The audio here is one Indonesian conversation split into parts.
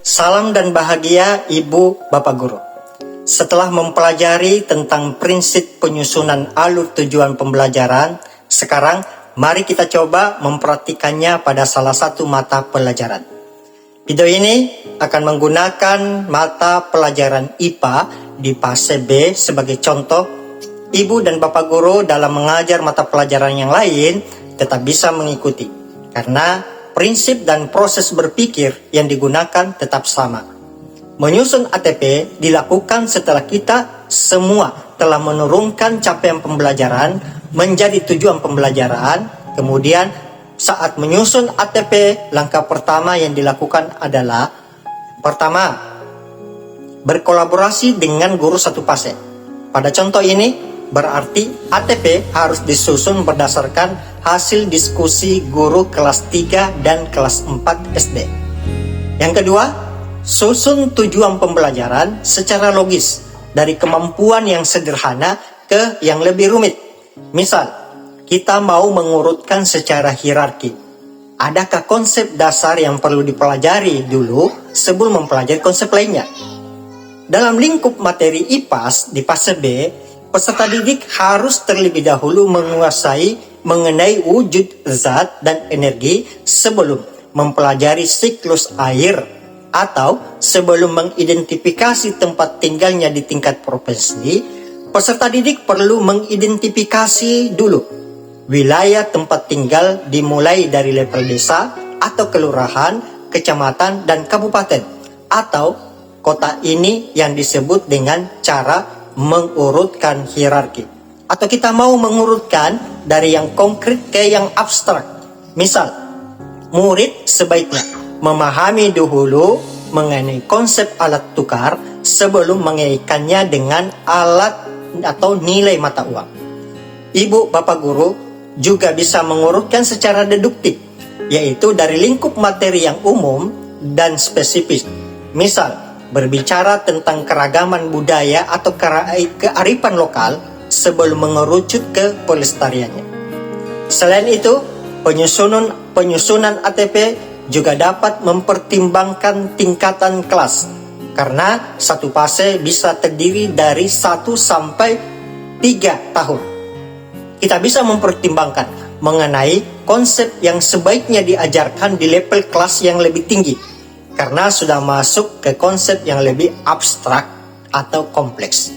Salam dan bahagia Ibu Bapak Guru. Setelah mempelajari tentang prinsip penyusunan alur tujuan pembelajaran, sekarang mari kita coba mempraktikannya pada salah satu mata pelajaran. Video ini akan menggunakan mata pelajaran IPA di fase B sebagai contoh. Ibu dan Bapak Guru dalam mengajar mata pelajaran yang lain tetap bisa mengikuti, karena prinsip dan proses berpikir yang digunakan tetap sama. Menyusun ATP dilakukan setelah kita semua telah menurunkan capaian pembelajaran menjadi tujuan pembelajaran. Kemudian saat menyusun ATP, langkah pertama yang dilakukan adalah pertama, berkolaborasi dengan guru satu fase. Pada contoh ini berarti ATP harus disusun berdasarkan hasil diskusi guru kelas 3 dan kelas 4 SD. Yang kedua, susun tujuan pembelajaran secara logis dari kemampuan yang sederhana ke yang lebih rumit. Misal, kita mau mengurutkan secara hierarki. Adakah konsep dasar yang perlu dipelajari dulu sebelum mempelajari konsep lainnya? Dalam lingkup materi IPAS di fase B, peserta didik harus terlebih dahulu menguasai mengenai wujud zat dan energi sebelum mempelajari siklus air, atau sebelum mengidentifikasi tempat tinggalnya di tingkat provinsi. Peserta didik perlu mengidentifikasi dulu wilayah tempat tinggal dimulai dari level desa atau kelurahan, kecamatan, dan kabupaten atau kota. Ini yang disebut dengan cara mengurutkan hierarki. Atau kita mau mengurutkan dari yang konkret ke yang abstrak. Misal, murid sebaiknya memahami dahulu mengenai konsep alat tukar sebelum mengaitkannya dengan alat atau nilai mata uang. Ibu Bapak Guru juga bisa mengurutkan secara deduktif, yaitu dari lingkup materi yang umum dan spesifik. Misal, berbicara tentang keragaman budaya atau kearifan lokal sebelum mengerucut ke pelestariannya. Selain itu, penyusunan ATP juga dapat mempertimbangkan tingkatan kelas, karena satu fase bisa terdiri dari 1 sampai 3 tahun. Kita bisa mempertimbangkan mengenai konsep yang sebaiknya diajarkan di level kelas yang lebih tinggi, karena sudah masuk ke konsep yang lebih abstrak atau kompleks.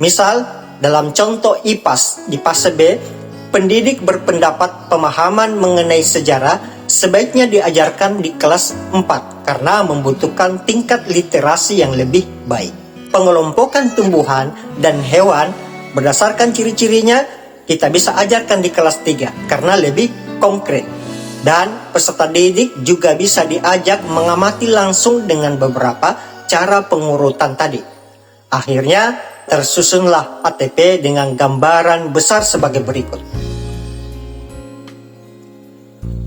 Misal, dalam contoh IPAS di fase B, pendidik berpendapat pemahaman mengenai sejarah sebaiknya diajarkan di kelas 4 karena membutuhkan tingkat literasi yang lebih baik. Pengelompokan tumbuhan dan hewan berdasarkan ciri-cirinya kita bisa ajarkan di kelas 3 karena lebih konkret. Dan peserta didik juga bisa diajak mengamati langsung dengan beberapa cara pengurutan tadi. Akhirnya, tersusunlah ATP dengan gambaran besar sebagai berikut.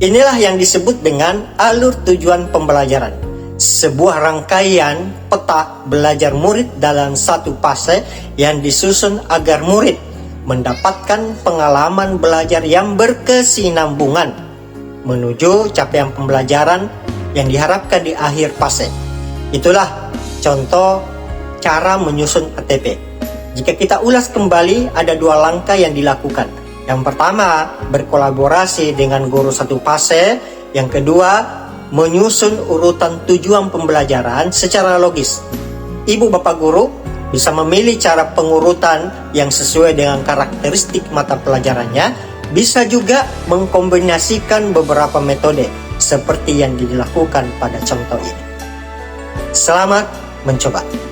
Inilah yang disebut dengan alur tujuan pembelajaran. Sebuah rangkaian peta belajar murid dalam satu fase yang disusun agar murid mendapatkan pengalaman belajar yang berkesinambungan menuju capaian pembelajaran yang diharapkan di akhir fase. Itulah contoh cara menyusun ATP. Jika kita ulas kembali, ada 2 langkah yang dilakukan. Yang pertama, berkolaborasi dengan guru satu fase. Yang kedua, menyusun urutan tujuan pembelajaran secara logis. Ibu Bapak Guru bisa memilih cara pengurutan yang sesuai dengan karakteristik mata pelajarannya. Bisa juga mengkombinasikan beberapa metode seperti yang dilakukan pada contoh ini. Selamat mencoba.